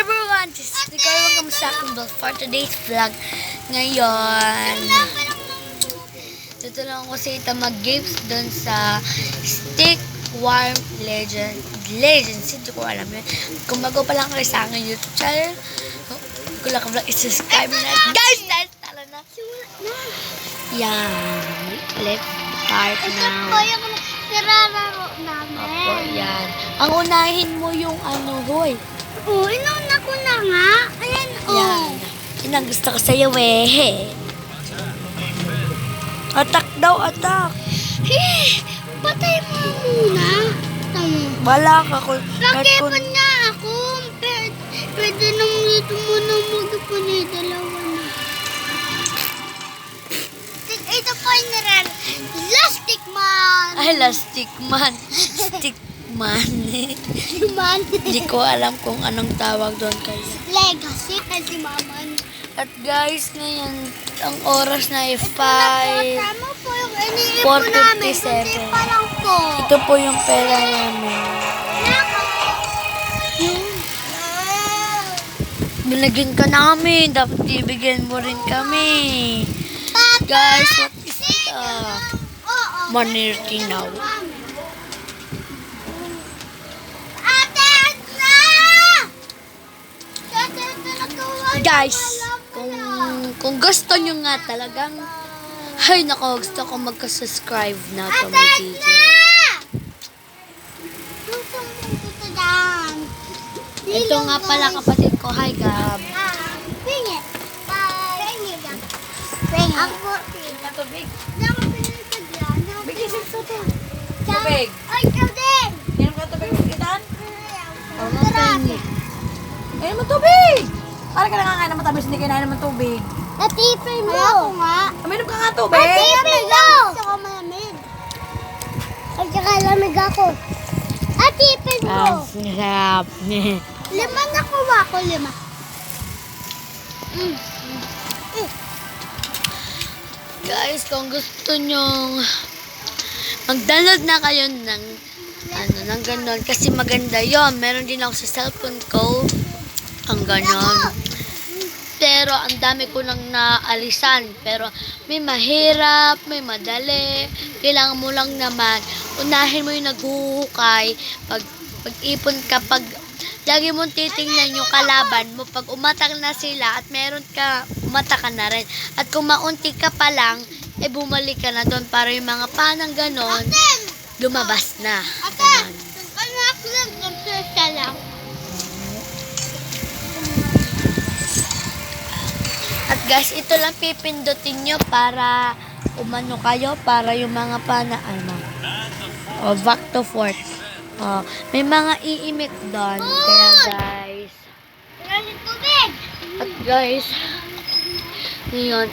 everyone! This is Nicole. Kamusta akong vlog for today's vlog? Ngayon, dito lang ako sa ito mag-games dun sa Stick Warm Legends. Hindi ko alam yun. Kung bago pa lang kayo sa aking YouTube channel, kung lang ka vlog, subscribe na. Guys, dahil tala na. Yan. Let's start now. Ito po yung nirararo namin. Opo, yan. Ang unahin mo yung ano, hoy. Oo, inauna ko na nga. Ayan, Yan. Yun ang gusto ko sa'yo eh. Atak daw, atak. Patay mo muna. Wala ka. Lakipan nga ako. Pwede nang dito muna mag-ipon eh. Dalawa na. Ito po yung nirararo. Lastic man. Ay, lastic man. Stick man. Man. Hindi ko alam kung anong tawag doon guys. Legacy kasi maman. At guys, ngayon, ang oras na ay Tama po yung iniipon namin. 4:57. Hindi pa lang po. Ito po yung pera namin. Binigyan ka namin. Dapat ibigyan mo rin kami. Guys, what is money now? Guys, kung gusto nyo nga talagang, ay nako, gusto ko magka-subscribe na to my DJ. Ito nga pala kapatid ko, hi Gab. Tubig. Bigyan sa to. Tubig. Ay, tubig. Inom ka tubig magitan? Inom mo tubig! Para ka nakakain ng matamis, hindi kinain naman tubig. Natipin mo. Ako nga. Uminom ka nga tubig. Natipin mo. Gusto ko malamig. Ay, saka lamig ako. Natipin mo. Sarap. 5 nakuha ko, 5. Guys, kung gusto nyong mag-download na kayo ng ng ganon. Kasi maganda yon. Meron din ako sa cellphone ko. Ang ganon. Pero, ang dami ko nang naalisan. Pero, may mahirap, may madali. Kailangan mo lang naman. Unahin mo yung naghuhukay. Pag-ipon ka, lagi mong titingnan yung kalaban mo. Pag umatak na sila at meron ka, umatak ka na rin. At kung maunti ka pa lang, bumalik ka na doon para yung mga panang ganon, lumabas na. Ganon. Anak lang, nagpesa lang. At guys, ito lang pipindutin nyo para umano kayo, para yung mga pana, back to fort. May mga iimik doon. Kaya guys. Maraming tubig. At guys, ngayon,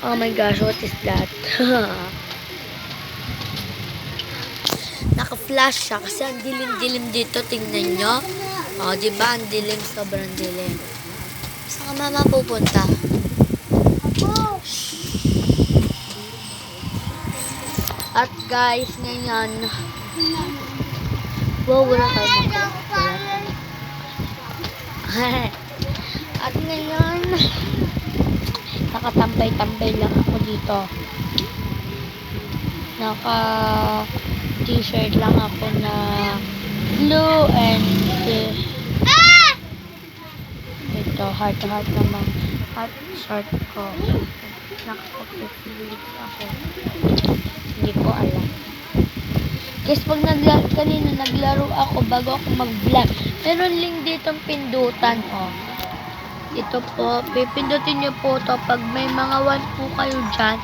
oh my gosh, what is that? Naka-flash siya kasi ang dilim-dilim dito. Tingnan nyo. Diba? Ang dilim, sobrang dilim. Saan ka mama pupunta? At guys, ngayon, wow, wala tayo magkulat. At ngayon, nakatambay-tambay lang ako dito. Naka-t-shirt lang ako na blue and ito, heart-to-heart naman. Heart short ko. Nakapag-flip ako. Hindi ko alam. Guys, pag kanina naglaro ako bago ako mag-vlog, meron link ditong pindutan, Ito po, pipindutin nyo po to pag may mga 1 po kayo dyan,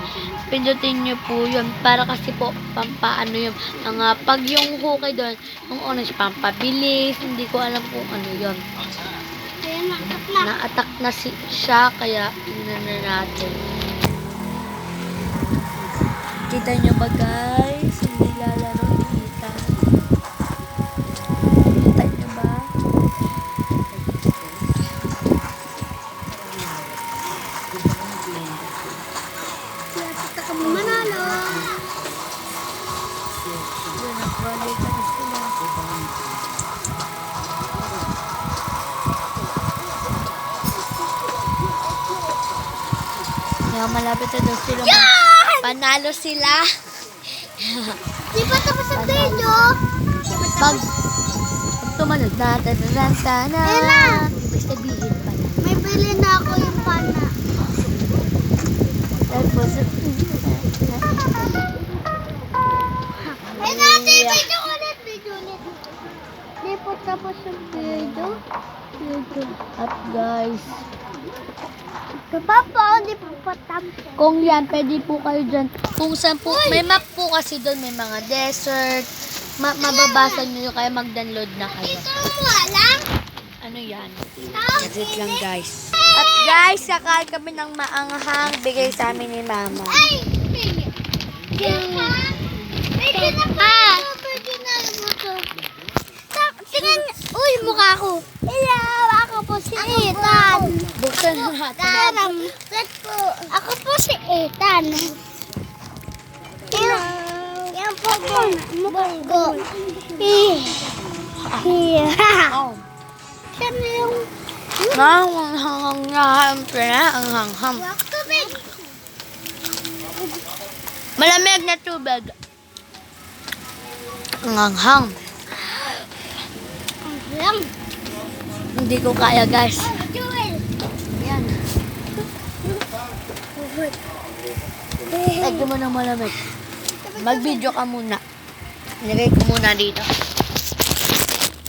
pindutin nyo po yun para kasi po pampaano yung mga pag yung hukay doon, yung orange pampabilis, hindi ko alam kung ano yun. Na-attack na siya, kaya tingnan na natin. Kita nyo ba guys? Hindi lalaro. Kita nyo ba? Manalo. Balik na sila. malapit na daw sila. Panalo sila. Di pa tapos ang video. Pag tumanod na, tadadantana. Ayun na. Ibig sabihin pa na. May bili na ako yung pana. Tapos, Ay natin, video ulit. Video ulit. Di pa tapos ang video. at guys, Papa, di pa tapos. kung yan, pwede po kayo dyan. Kung saan po, may map po kasi doon, may mga desert. Mababasa nyo kaya mag-download na kayo. Ito mo alam? Ano yan? Edit lang guys. At guys, kakain kami ng maanghang bigay sa amin ni mama. Ay! Pwede na pwede na ito. Tingnan, uy, mukha ko. Hello, ako po si Ethan. Buksan mo natin. Taram, let's go. Ako po si Ethan. Yan po ko. Mukha ko. Oh. Siya na yung Ang hanghang. tubig. Malamig na tubig. Ang hanghang. Lang. Hindi ko kaya guys. Joel. Yan. Lagyan mo ng malamig. Mag-video ka muna. Nilagay ko muna dito.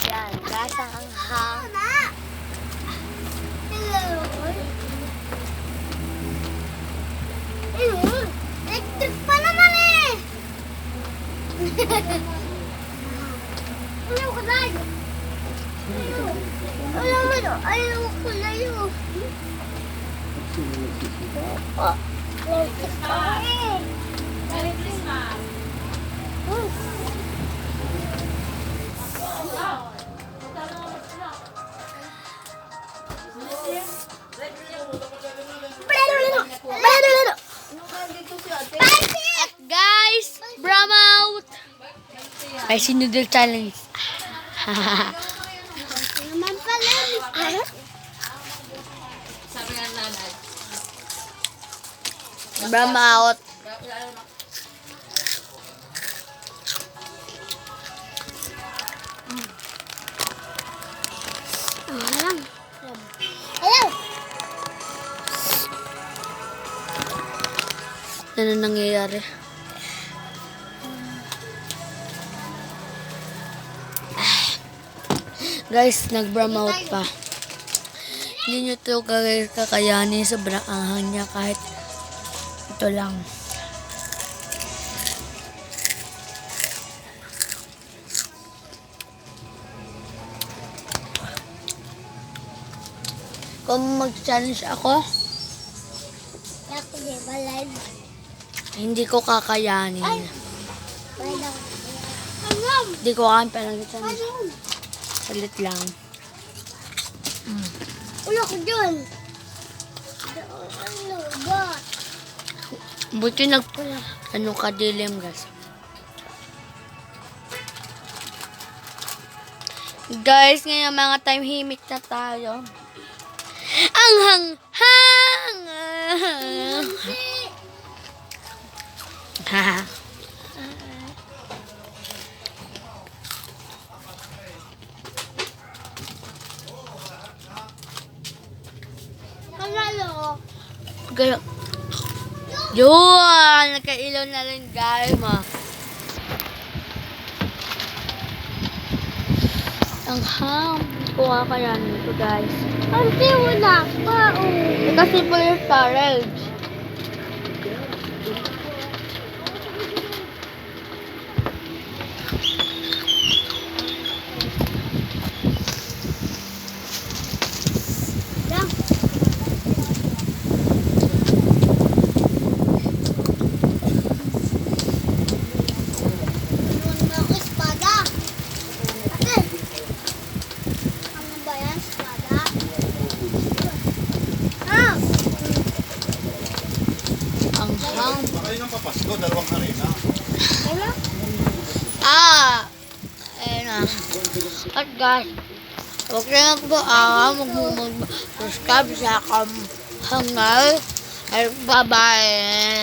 Yan, guys, ang hanghang. Hello. Electric pa naman eh. Ayaw ko na yun. Ayaw ko na yun. Electric pa eh. At guys, Bram out! Ay, sinudel challenge. Naman pala. Bram out. Ayaw. Ano nangyayari? Guys, nag-bram out pa. Hindi nyo ito kakayanin. Sobrang anghang niya kahit ito lang. Kung mag-challenge ako, Ako di ba live? hindi ko kakayanin. Live ako. Ano? Hindi ko kakayanin pa lang challenge. Ano? Salit lang. Ulo ko dun. Ano ba? Buti ano kadilim guys. Guys, ngayon mga time himik na tayo. Ang hanghang! Ha. Panalo. Gaya. Yun! Nagkailaw na rin guys. Ang ham. Kuha ka yan ito guys. Ante, wala pa. Oh. Kasi po yung storage. Lang. Ano ako espada? Ate. Ano ba yan? Espada? Ah! Ang ham. Kayo ng papasko, dalawang harina. Ano? Ayun na. At guys, huwag na po mag-subscribe sa hangal. Ay, bye-bye.